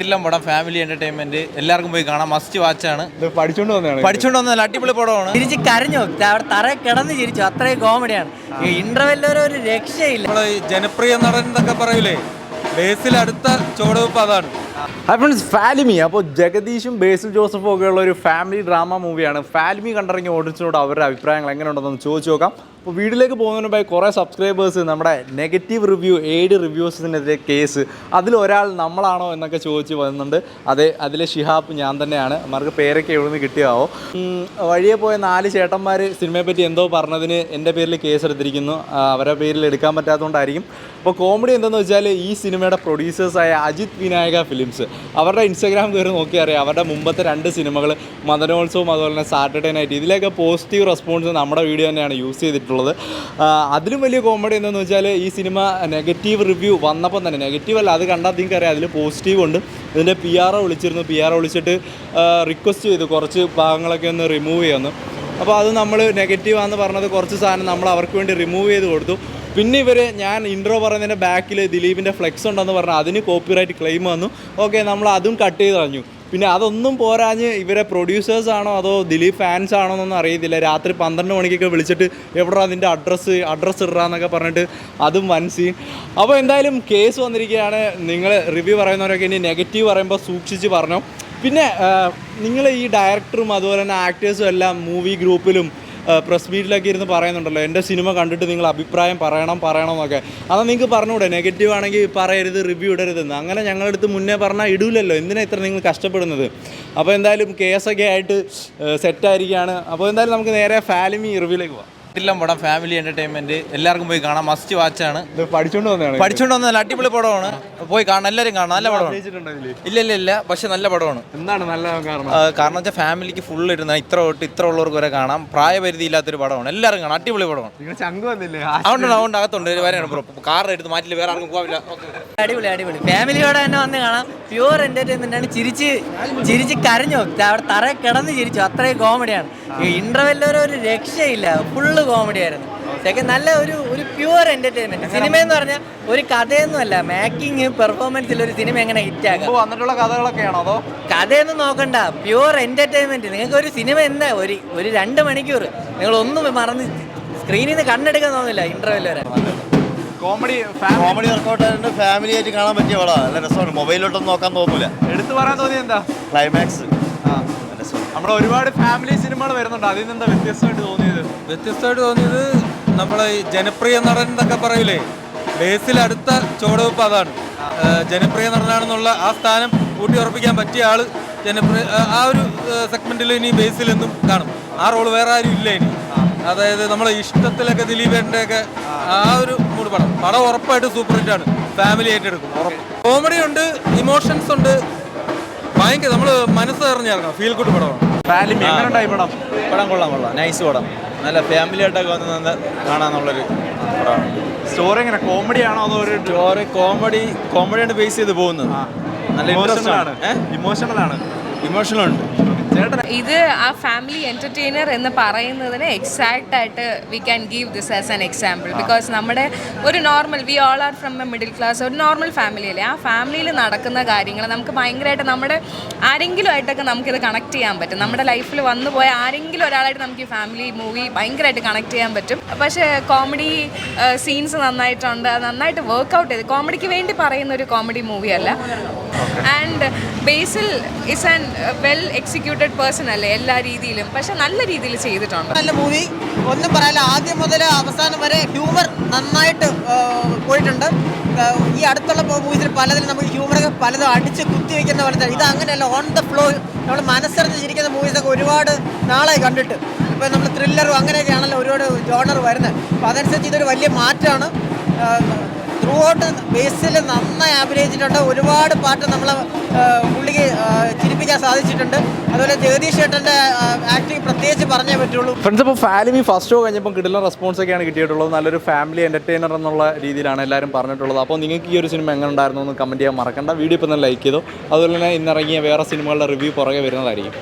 പടം family entertainment എല്ലാവർക്കും പോയി കാണാം. മസ്റ്റ് വാച്ച് ആണ്. പഠിച്ചോണ്ട് വന്നതല്ല, അടിപൊളി പടമാണ്. തിരിച്ച് കരഞ്ഞു, അവിടെ തറയിൽ കിടന്ന് ചിരിച്ചു, അത്രയും കോമഡിയാണ്. ഇന്റർവെല്ലിൽ ഒരു രക്ഷയില്ല. നമ്മളെ ഈ ജനപ്രിയ നടൻ എന്നൊക്കെ പറയൂലേ, ബേസിൽ അടുത്ത ചുവടുവെപ്പ് അതാണ്. Hi friends, Falimy. അപ്പോൾ ജഗദീഷും ബേസിൽ ജോസഫും ഒക്കെ ഉള്ള ഒരു ഫാമിലി ഡ്രാമ മൂവിയാണ്. ഫാലിമി കണ്ടിറങ്ങി ഓഡിയൻസിനോട് അവരുടെ അഭിപ്രായങ്ങൾ എങ്ങനെയുണ്ടെന്ന് ചോദിച്ചു നോക്കാം. അപ്പോൾ വീട്ടിലേക്ക് പോകുന്നതിന് മുമ്പായി കുറേ സബ്സ്ക്രൈബേഴ്സ് നമ്മുടെ നെഗറ്റീവ് റിവ്യൂ, എയ്ഡ് റിവ്യൂസിനെതിരെ കേസ്, അതിലൊരാൾ നമ്മളാണോ എന്നൊക്കെ ചോദിച്ച് വന്നുണ്ട്. അതെ, അതിലെ ഷിഹാബ് ഞാൻ തന്നെയാണ്. അവർക്ക് പേരൊക്കെ എവിടെ നിന്ന് കിട്ടിയാവോ. വഴിയെ പോയ 4 ചേട്ടന്മാർ സിനിമയെ പറ്റി എന്തോ പറഞ്ഞതിന് എൻ്റെ പേരിൽ കേസ് എടുത്തിരിക്കുന്നു. അവരുടെ പേരിൽ എടുക്കാൻ പറ്റാത്തതുകൊണ്ടായിരിക്കും. അപ്പോൾ കോമഡി എന്തെന്ന് വെച്ചാൽ, ഈ സിനിമയുടെ പ്രൊഡ്യൂസേഴ്സായ അജിത് വിനായക ഫിലിംസ്, അവരുടെ ഇൻസ്റ്റാഗ്രാം കയറി നോക്കിയാൽ അറിയാം, അവരുടെ മുമ്പത്തെ 2 സിനിമകൾ മദനോത്സവം അതുപോലെ തന്നെ സാറ്റർഡേ നൈറ്റ്, ഇതിലേക്ക് പോസിറ്റീവ് റെസ്പോൺസ് നമ്മുടെ വീഡിയോ തന്നെയാണ് യൂസ് ചെയ്തിട്ടുള്ളത്. അതിലും വലിയ കോമഡി എന്താണെന്ന് വെച്ചാൽ, ഈ സിനിമ നെഗറ്റീവ് റിവ്യൂ വന്നപ്പം തന്നെ, നെഗറ്റീവ് അല്ല, അത് കണ്ടാൽ നിങ്ങൾക്ക് അറിയാം, അതിൽ പോസിറ്റീവ് ഉണ്ട്. ഇതിൻ്റെ PR വിളിച്ചിരുന്നു. PR വിളിച്ചിട്ട് റിക്വസ്റ്റ് ചെയ്തു കുറച്ച് ഭാഗങ്ങളൊക്കെ ഒന്ന് റിമൂവ് ചെയ്യാമെന്ന്. അപ്പോൾ അത് നമ്മൾ നെഗറ്റീവാണെന്ന് പറഞ്ഞത് കുറച്ച് സാധനം നമ്മൾ അവർക്ക് വേണ്ടി റിമൂവ് ചെയ്ത് കൊടുത്തു. പിന്നെ ഞാൻ ഇൻട്രോ പറയുന്നതിൻ്റെ ബാക്കിൽ ദിലീപിൻ്റെ ഫ്ലെക്സ് ഉണ്ടെന്ന് പറഞ്ഞാൽ അതിന് കോപ്പിറൈറ്റ് ക്ലെയിം വന്നു. ഓക്കെ, നമ്മൾ അതും കട്ട് ചെയ്ത് കളഞ്ഞു. പിന്നെ അതൊന്നും പോരാഞ്ഞ് ഇവരെ പ്രൊഡ്യൂസേഴ്സാണോ അതോ ദിലീപ് ഫാൻസ് ആണോ എന്നൊന്നും അറിയത്തില്ല. രാത്രി 12 മണിക്കൊക്കെ വിളിച്ചിട്ട് എവിടെ അതിൻ്റെ അഡ്രസ്സ് ഇടാന്നൊക്കെ പറഞ്ഞിട്ട് അതും വൻ സീൻ. അപ്പോൾ എന്തായാലും കേസ് വന്നിരിക്കുകയാണ്. നിങ്ങൾ റിവ്യൂ പറയുന്നവരൊക്കെ ഇനി നെഗറ്റീവ് പറയുമ്പോൾ സൂക്ഷിച്ച് പറഞ്ഞോ. പിന്നെ നിങ്ങൾ ഈ ഡയറക്ടറും അതുപോലെ തന്നെ ആക്ടേഴ്സും എല്ലാം മൂവി ഗ്രൂപ്പിലും പ്രസ് മീറ്റിലൊക്കെ ഇരുന്ന് പറയുന്നുണ്ടല്ലോ, എൻ്റെ സിനിമ കണ്ടിട്ട് നിങ്ങൾ അഭിപ്രായം പറയണമെന്നൊക്കെ. അതാ നിങ്ങൾക്ക് പറഞ്ഞുകൂടെ, നെഗറ്റീവ് ആണെങ്കിൽ പറയരുത്, റിവ്യൂ ഇടരുതെന്ന്. അങ്ങനെ ഞങ്ങളടുത്ത് മുന്നേ പറഞ്ഞാൽ ഇടൂലല്ലോ, എന്തിനാ ഇത്ര നിങ്ങൾ കഷ്ടപ്പെടുന്നത്. അപ്പോൾ എന്തായാലും കേസൊക്കെ ആയിട്ട് സെറ്റായിരിക്കുകയാണ്. അപ്പോൾ എന്തായാലും നമുക്ക് നേരെ ഫാലിമി റിവ്യൂലേക്ക് പോകാം. പടം ഫാമിലി എന്റർടൈൻമെന്റ് എല്ലാവർക്കും പോയി കാണാം. മസ്റ്റ് വാച്ച് ആണ്. പഠിച്ചോണ്ട് വന്നതല്ല, അടിപൊളി പടമാണ്. പോയി കാണാം, എല്ലാവരും കാണാം. നല്ല പടമാണ്. ഇല്ല, പക്ഷെ നല്ല പടമാണ്. എന്താണ് നല്ല കാരണം വെച്ചാൽ ഫാമിലിക്ക് ഫുൾ ഇരുന്ന ഇത്ര ഉള്ളവർക്ക് വരെ കാണാം. പ്രായപരിധി ഇല്ലാത്തൊരു പടമാണ്. എല്ലാവരും കാണാം, അടിപൊളി പടമാണ്. അതുകൊണ്ട് അകത്തുണ്ട് കാറിന് എടുത്ത് മാറ്റില്ല, വേറെ ആർക്കും പോവില്ല. അടിപൊളി ഫാമിലിയോടെ തന്നെ വന്ന് കാണാം. പ്യുവർ എന്റർടൈൻമെന്റ് ആണ്. ചിരിച്ച് കരഞ്ഞു, അവിടെ തറയിൽ കിടന്ന് ചിരിച്ചു, അത്രയും കോമഡിയാണ്. ഇന്റർവെല്ലിൽ ഒരു രക്ഷയില്ല, ഫുള്ള് കോമഡിയായിരുന്നു. നല്ല ഒരു പ്യുവർ എന്റർടൈൻമെന്റ്. സിനിമ എന്ന് പറഞ്ഞാൽ ഒരു കഥയൊന്നും അല്ല, മേക്കിംഗ് പെർഫോമൻസിൽ ഒരു സിനിമ എങ്ങനെ ഹിറ്റാക്കാം. വന്നിട്ടുള്ള കഥകളൊക്കെയാണോ അതോ കഥയൊന്നും നോക്കണ്ട, പ്യുവർ എന്റർടൈൻമെന്റ്. നിങ്ങൾക്ക് ഒരു സിനിമ എന്താ ഒരു 2 മണിക്കൂർ നിങ്ങൾ ഒന്നും മറന്ന് സ്ക്രീനിൽ നിന്ന് കണ്ണെടുക്കാൻ തോന്നില്ല. ഇന്റർവെല്ലിൽ വരെ കോമഡി വർക്കൗട്ട് ആയിട്ട് ഫാമിലി ആയിട്ട് കാണാൻ പറ്റിയ പടമാണ്. നല്ല രസമാണ്. മൊബൈലിലോട്ടൊന്നും നോക്കാൻ തോന്നില്ല. എടുത്തു പറയാൻ തോന്നിയത് എന്താ? ക്ലൈമാക്സ്. നമ്മുടെ ഒരുപാട് ഫാമിലി സിനിമകൾ വരുന്നുണ്ട്, അതിൽ നിന്ന് എന്താ വ്യത്യസ്തമായിട്ട് തോന്നിയത്? നമ്മളെ ഈ ജനപ്രിയ നടൻ എന്നൊക്കെ പറയൂലേ, ബേസിൽ അടുത്ത ചുവടുവെപ്പ് അതാണ്. ജനപ്രിയ നടനാണെന്നുള്ള ആ സ്ഥാനം കൂട്ടി ഉറപ്പിക്കാൻ പറ്റിയ ആള് ആ ഒരു സെഗ്മെന്റിൽ ഇനി ബേസിലെന്നും കാണും. ആ റോള് വേറെ ആരും ഇല്ല ഇനി. അതായത് നമ്മളെ ഇഷ്ടത്തിലൊക്കെ ദിലീപേൻ്റെ ഒക്കെ ആ ഒരു മൂഡ് പടം ഉറപ്പായിട്ട് സൂപ്പർ ഹിറ്റാണ്. ഫാമിലി ആയിട്ട് എടുക്കും. കോമഡി ഉണ്ട്, ഇമോഷൻസ് ഉണ്ട്, ഭയങ്കര നമ്മൾ മനസ്സ് അറിഞ്ഞിറങ്ങാം. ഫീൽ ഗുഡ് പടമാണ്. ഫാലിമി എങ്ങനെയുണ്ടായി പടം? പടം കൊള്ളാം, നൈസ് പടം. നല്ല ഫാമിലി ആയിട്ടൊക്കെ വന്ന് കാണാന്നുള്ളൊരു പടമാണ്. സ്റ്റോറി എങ്ങനെ, കോമഡി ആണോ അതോ ഒരു സ്റ്റോറി? കോമഡിയാണ് ബേസ് ചെയ്ത് പോകുന്നത്. നല്ല ഇമോഷണൽ ആണ്. ഉണ്ട്. ഇത് ആ ഫാമിലി എൻ്റർടൈനർ എന്ന് പറയുന്നതിന് എക്സാക്റ്റ് ആയിട്ട് we can give this as an example. Because നമ്മുടെ ഒരു normal, we all are from A middle class, ഒരു നോർമൽ ഫാമിലിയല്ലേ. ആ ഫാമിലിയിൽ നടക്കുന്ന കാര്യങ്ങൾ നമുക്ക് ഭയങ്കരമായിട്ട് നമ്മുടെ ആരെങ്കിലും ആയിട്ടൊക്കെ നമുക്കിത് കണക്ട് ചെയ്യാൻ പറ്റും. നമ്മുടെ ലൈഫിൽ വന്നു പോയ ആരെങ്കിലും ഒരാളായിട്ട് നമുക്ക് ഈ ഫാമിലി മൂവി ഭയങ്കരമായിട്ട് കണക്ട് ചെയ്യാൻ പറ്റും. പക്ഷേ കോമഡി സീൻസ് നന്നായിട്ടുണ്ട്, നന്നായിട്ട് വർക്ക്ഔട്ട് ചെയ്ത്. കോമഡിക്ക് വേണ്ടി പറയുന്ന ഒരു കോമഡി മൂവിയല്ല. And Basil is an well executed person അല്ലേ എല്ലാ രീതിയിലും, പക്ഷെ നല്ല രീതിയിൽ ചെയ്തിട്ടുണ്ട്. നല്ല മൂവി, ഒന്നും പറയാനില്ല. ആദ്യം മുതൽ അവസാനം വരെ ഹ്യൂമർ നന്നായിട്ട് പോയിട്ടുണ്ട്. ഈ അടുത്തുള്ള മൂവീസിൽ പലതിലും നമുക്ക് ഹ്യൂമറൊക്കെ പലതും അടിച്ച് കുത്തി വയ്ക്കുന്ന പോലെ തന്നെ ഇത് അങ്ങനെയല്ല. ഓൺ ദ ഫ്ലോ നമ്മൾ മനസ്സറിഞ്ഞ് ചിരിക്കുന്ന മൂവീസൊക്കെ ഒരുപാട് നാളായി കണ്ടിട്ട്. ഇപ്പോൾ നമ്മൾ ത്രില്ലറും അങ്ങനെയൊക്കെയാണല്ലോ ഒരുപാട് ജോണർ വരുന്നത്. അപ്പോൾ അതനുസരിച്ച് ഇതൊരു വലിയ മാറ്റമാണ്. ത്രൂ ഔട്ട് ബേസിൽ നന്നായി അഭിനയിച്ചിട്ടുണ്ട്. ഒരുപാട് പാട്ട് നമ്മളെ പുള്ളിക്ക് ചിരിപ്പിക്കാൻ സാധിച്ചിട്ടുണ്ട്. അതുപോലെ ജഗദീഷ് ചേട്ടൻ്റെ ആക്ടിങ് പ്രത്യേകിച്ച് പറഞ്ഞേ പറ്റുള്ളൂ. ഫ്രണ്ട്സ്, ഇപ്പോൾ ഫാലിമി ഫസ്റ്റ് ഷോ കഴിഞ്ഞപ്പോൾ കിട്ടുന്ന റെസ്പോൺസ് ഒക്കെയാണ് കിട്ടിയിട്ടുള്ളത്. നല്ലൊരു ഫാമിലി എൻ്റർടൈനർ എന്നുള്ള രീതിയിലാണ് എല്ലാവരും പറഞ്ഞിട്ടുള്ളത്. അപ്പോൾ നിങ്ങൾക്ക് ഈ ഒരു സിനിമ എങ്ങനെ ഉണ്ടായിരുന്നു എന്ന് കമൻറ്റ് ചെയ്യാൻ മറക്കണ്ട. വീഡിയോ ഇപ്പോൾ തന്നെ ലൈക്ക് ചെയ്തോ. അതുപോലെ തന്നെ ഇന്നിറങ്ങിയ വേറെ സിനിമകളുടെ റിവ്യൂ പുറകെ വരുന്നതായിരിക്കും.